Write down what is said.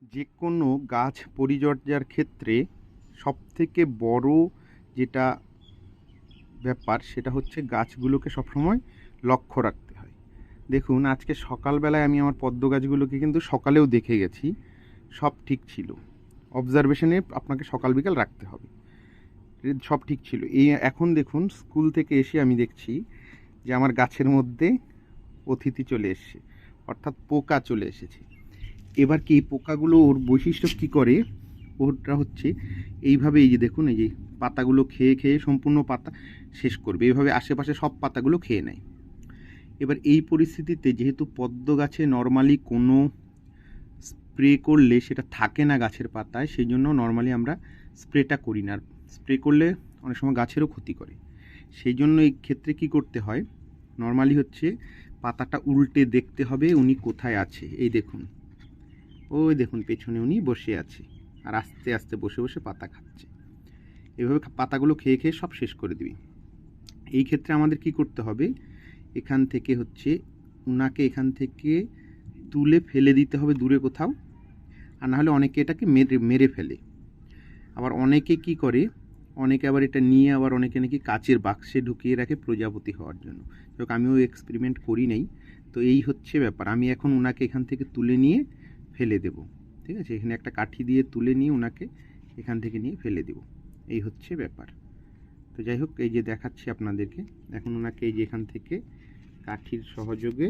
যে কোনো গাছ পরিচর্যার ক্ষেত্রে সবথেকে বড় যেটা ব্যাপার সেটা হচ্ছে গাছগুলোকে সবসময় লক্ষ্য রাখতে হয়। দেখুন, আজকে সকালবেলায় আমি আমার পদ্ম গাছগুলোকে কিন্তু সকালেও দেখে গেছি, সব ঠিক ছিল। অবজারভেশনে আপনাকে সকাল বিকাল রাখতে হবে, সব ঠিক ছিল। এই এখন দেখুন, স্কুল থেকে এসে আমি দেখছি যে আমার গাছের মধ্যে অতিথি চলে এসছে, অর্থাৎ পোকা চলে এসেছে। এবার কি, এই পোকাগুলো ওর বৈশিষ্ট্য কী করে, ওটা হচ্ছে এইভাবে, এই যে দেখুন, এই যে পাতাগুলো খেয়ে খেয়ে সম্পূর্ণ পাতা শেষ করবে, এইভাবে আশেপাশে সব পাতাগুলো খেয়ে নেয়। এবার এই পরিস্থিতিতে যেহেতু পদ্ম গাছে নর্মালি কোনো স্প্রে করলে সেটা থাকে না গাছের পাতায়, সেই জন্য নর্মালি আমরা স্প্রেটা করি না। স্প্রে করলে অনেক সময় গাছেরও ক্ষতি করে। সেই জন্য এই ক্ষেত্রে কি করতে হয়, নর্মালি হচ্ছে পাতাটা উল্টে দেখতে হবে উনি কোথায় আছে। এই দেখুন, ওই দেখুন পেছনে উনি বসে আছে, আর আস্তে আস্তে বসে বসে পাতা খাচ্ছে। এভাবে পাতাগুলো খেয়ে খেয়ে সব শেষ করে দিবি। এই ক্ষেত্রে আমাদের কি করতে হবে, এখান থেকে হচ্ছে উনাকে এখান থেকে তুলে ফেলে দিতে হবে দূরে কোথাও, আর নাহলে অনেকে এটাকে মেরে মেরে ফেলে। আবার অনেকে কি করে, অনেকে আবার এটা নিয়ে আবার অনেকে নাকি কাচের বাক্সে ঢুকিয়ে রাখে প্রজাপতি হওয়ার জন্য। যাক, আমিও এক্সপেরিমেন্ট করি নাই। তো এই হচ্ছে ব্যাপার, আমি এখন উনাকে এখান থেকে তুলে নিয়ে ফেলে দেব। ঠিক আছে, এখানে একটা কাঠি দিয়ে তুলে নিয়ে উনাকে এখান থেকে নিয়ে ফেলে দেব, এই হচ্ছে ব্যাপার। তো যাই হোক, এই যে দেখাচ্ছি আপনাদেরকে, এখন ওনাকে এই যে এখান থেকে কাঠির সহযোগে